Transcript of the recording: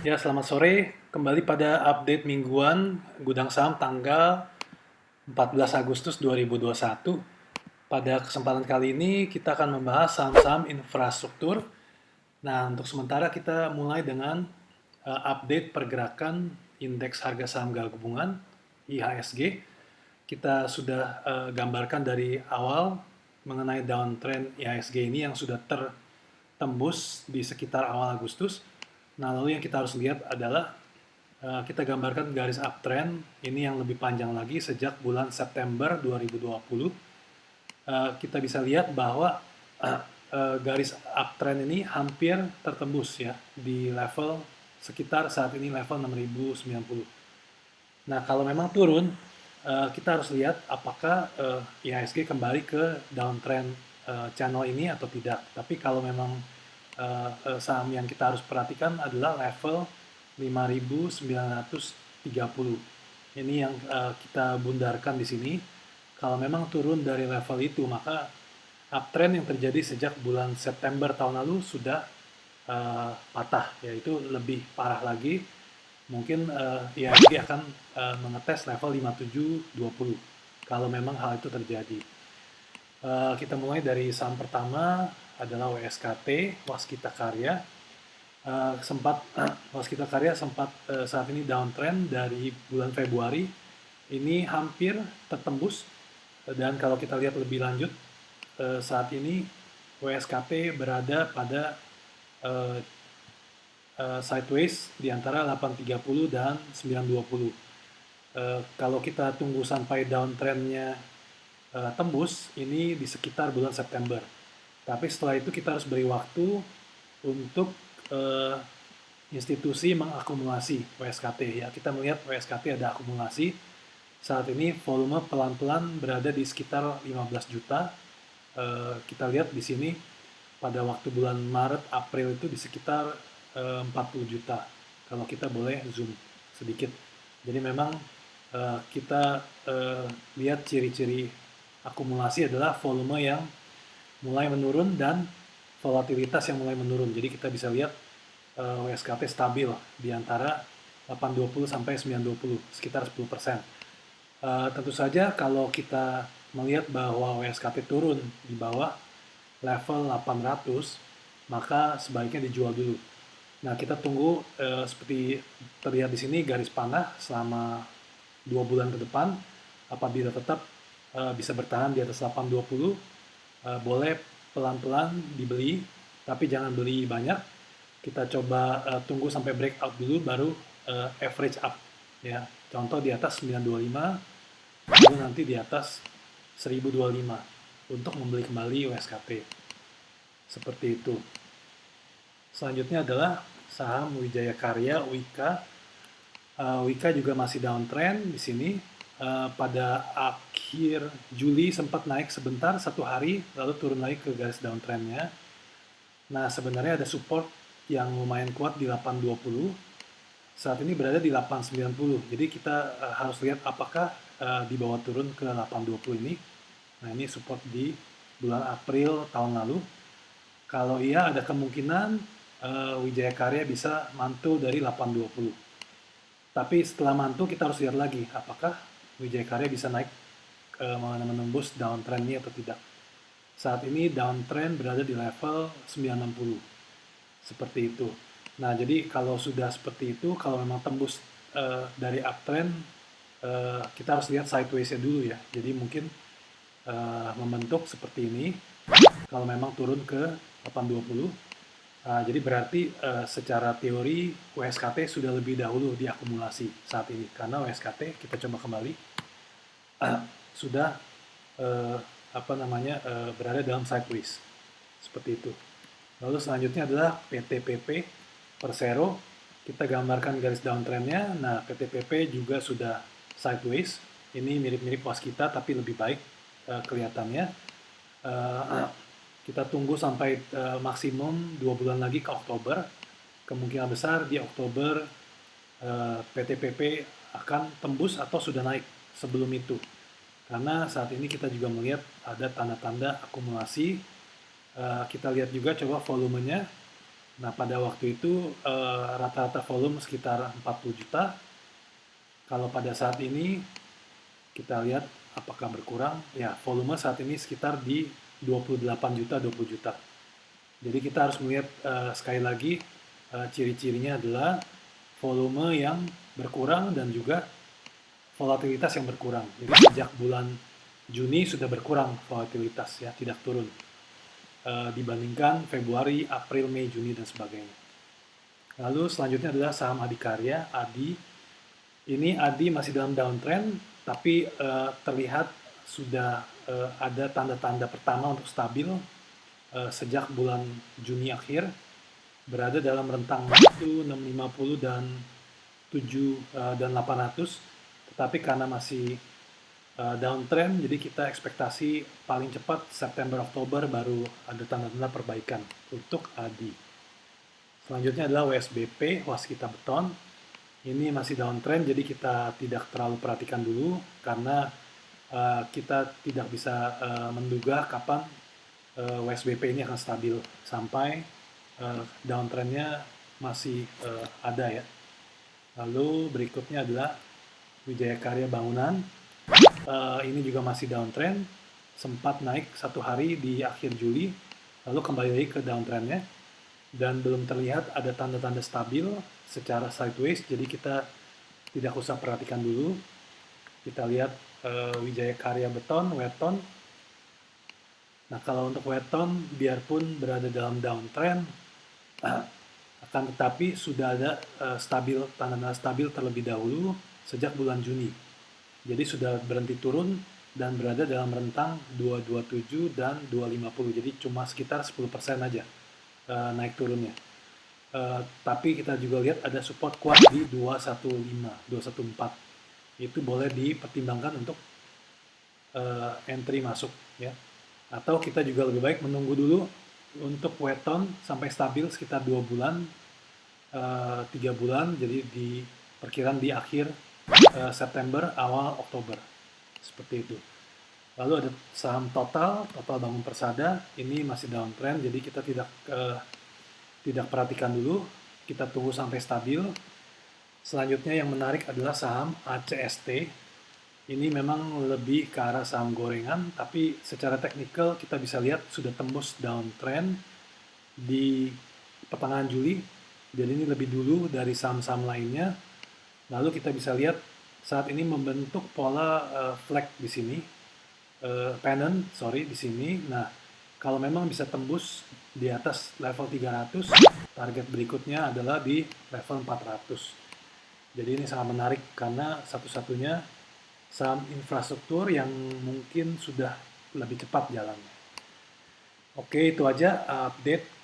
Ya, selamat sore. Kembali pada update mingguan Gudang Saham tanggal 14 Agustus 2021. Pada kesempatan kali ini kita akan membahas saham-saham infrastruktur. Nah, untuk sementara kita mulai dengan update pergerakan indeks harga saham gabungan IHSG. Kita sudah gambarkan dari awal mengenai downtrend IHSG ini yang sudah tertembus di sekitar awal Agustus. Nah, lalu yang kita harus lihat adalah kita gambarkan garis uptrend ini yang lebih panjang lagi sejak bulan September 2020. Kita bisa lihat bahwa garis uptrend ini hampir tertembus ya di level sekitar saat ini level 6090. Nah, kalau memang turun, kita harus lihat apakah IHSG kembali ke downtrend channel ini atau tidak. Tapi kalau memang saham yang kita harus perhatikan adalah level 5.930. Ini yang kita bundarkan di sini. Kalau memang turun dari level itu, maka uptrend yang terjadi sejak bulan September tahun lalu sudah patah, yaitu lebih parah lagi. Mungkin IHSG akan mengetes level 5720 kalau memang hal itu terjadi. Kita mulai dari saham pertama adalah WSKT, Waskita Karya. Waskita Karya sempat saat ini downtrend dari bulan Februari. Ini hampir tertembus, dan kalau kita lihat lebih lanjut, saat ini WSKT berada pada sideways di antara 830 dan 920. Kalau kita tunggu sampai downtrendnya tembus, ini di sekitar bulan September. Tapi setelah itu kita harus beri waktu untuk institusi mengakumulasi WSKT. Ya, kita melihat WSKT ada akumulasi. Saat ini volume pelan-pelan berada di sekitar 15 juta. Kita lihat di sini pada waktu bulan Maret, April itu di sekitar 40 juta. Kalau kita boleh zoom sedikit. Jadi memang kita lihat ciri-ciri akumulasi adalah volume yang mulai menurun dan volatilitas yang mulai menurun. Jadi kita bisa lihat WSKT stabil di antara 820 sampai 920, sekitar 10%. Tentu saja kalau kita melihat bahwa WSKT turun di bawah level 800, maka sebaiknya dijual dulu. Nah, kita tunggu seperti terlihat di sini garis panah selama 2 bulan ke depan. Apabila tetap bisa bertahan di atas 820, boleh pelan-pelan dibeli, tapi jangan beli banyak. Kita coba tunggu sampai breakout dulu, baru average up. Ya, contoh di atas 925, lalu nanti di atas 1025 untuk membeli kembali USKT. Seperti itu. Selanjutnya adalah saham Wijaya Karya, WIKA. WIKA juga masih downtrend di sini. Pada akhir Juli sempat naik sebentar, 1 hari, lalu turun lagi ke garis downtrendnya. Nah, sebenarnya ada support yang lumayan kuat di 820. Saat ini berada di 890. Jadi kita harus lihat apakah dibawa turun ke 820 ini. Nah, ini support di bulan April tahun lalu. Kalau iya, ada kemungkinan Wijaya Karya bisa mantul dari 820. Tapi setelah mantul kita harus lihat lagi apakah Wijaya Karya bisa naik menembus downtrend-nya atau tidak. Saat ini downtrend berada di level 960. Seperti itu. Nah, jadi kalau sudah seperti itu, kalau memang tembus dari uptrend, kita harus lihat sideways-nya dulu ya. Jadi mungkin membentuk seperti ini. Kalau memang turun ke 820, jadi berarti secara teori WSKT sudah lebih dahulu diakumulasi saat ini, karena WSKT kita coba kembali sudah berada dalam sideways seperti itu. Lalu selanjutnya adalah PTPP Persero. Kita gambarkan garis downtrendnya. Nah, PTPP juga sudah sideways. Ini mirip-mirip Waskita tapi lebih baik kelihatannya. Kita tunggu sampai maksimum 2 bulan lagi ke Oktober. Kemungkinan besar di Oktober PTPP akan tembus atau sudah naik sebelum itu. Karena saat ini kita juga melihat ada tanda-tanda akumulasi. Kita lihat juga coba volumenya. Nah, pada waktu itu rata-rata volume sekitar 40 juta. Kalau pada saat ini kita lihat apakah berkurang. Ya, volume saat ini sekitar di 28 juta, 20 juta. Jadi kita harus melihat sekali lagi ciri-cirinya adalah volume yang berkurang dan juga volatilitas yang berkurang. Jadi sejak bulan Juni sudah berkurang volatilitas, ya, tidak turun dibandingkan Februari, April, Mei, Juni dan sebagainya. Lalu selanjutnya adalah saham Adikarya, ADI. Ini ADI masih dalam downtrend, tapi terlihat sudah ada tanda-tanda pertama untuk stabil sejak bulan Juni akhir, berada dalam rentang waktu 650 dan 7 dan 800, tetapi karena masih downtrend, jadi kita ekspektasi paling cepat September-Oktober baru ada tanda-tanda perbaikan untuk ADI. Selanjutnya adalah WSBP, Waskita Beton. Ini masih downtrend, jadi kita tidak terlalu perhatikan dulu karena kita tidak bisa menduga kapan WSBP ini akan stabil sampai downtrendnya masih ada, ya. Lalu berikutnya adalah Wijaya Karya Bangunan. Ini juga masih downtrend, sempat naik satu hari di akhir Juli, lalu kembali lagi ke downtrendnya, dan belum terlihat ada tanda-tanda stabil secara sideways, jadi kita tidak usah perhatikan dulu. Kita lihat Wijaya Karya Beton, Weton. Nah, kalau untuk Weton, biarpun berada dalam downtrend, akan tetapi sudah ada tanda-tanda stabil terlebih dahulu sejak bulan Juni. Jadi sudah berhenti turun dan berada dalam rentang 227 dan 250. Jadi cuma sekitar 10% aja naik turunnya. Tapi kita juga lihat ada support kuat di 215, 214. Itu boleh dipertimbangkan untuk entry masuk, ya. Atau kita juga lebih baik menunggu dulu untuk Weton sampai stabil sekitar 2 bulan, 3 bulan, jadi di perkiraan di akhir September, awal Oktober. Seperti itu. Lalu ada saham Total Bangun Persada, ini masih downtrend, jadi kita tidak perhatikan dulu, kita tunggu sampai stabil. Selanjutnya yang menarik adalah saham ACST. Ini memang lebih ke arah saham gorengan, tapi secara teknikal kita bisa lihat sudah tembus downtrend di pertengahan Juli, jadi ini lebih dulu dari saham-saham lainnya. Lalu kita bisa lihat saat ini membentuk pola flag di sini, pennant, di sini. Nah, kalau memang bisa tembus di atas level 300, target berikutnya adalah di level 400. Jadi ini sangat menarik karena satu-satunya saham infrastruktur yang mungkin sudah lebih cepat jalannya. Oke, itu aja update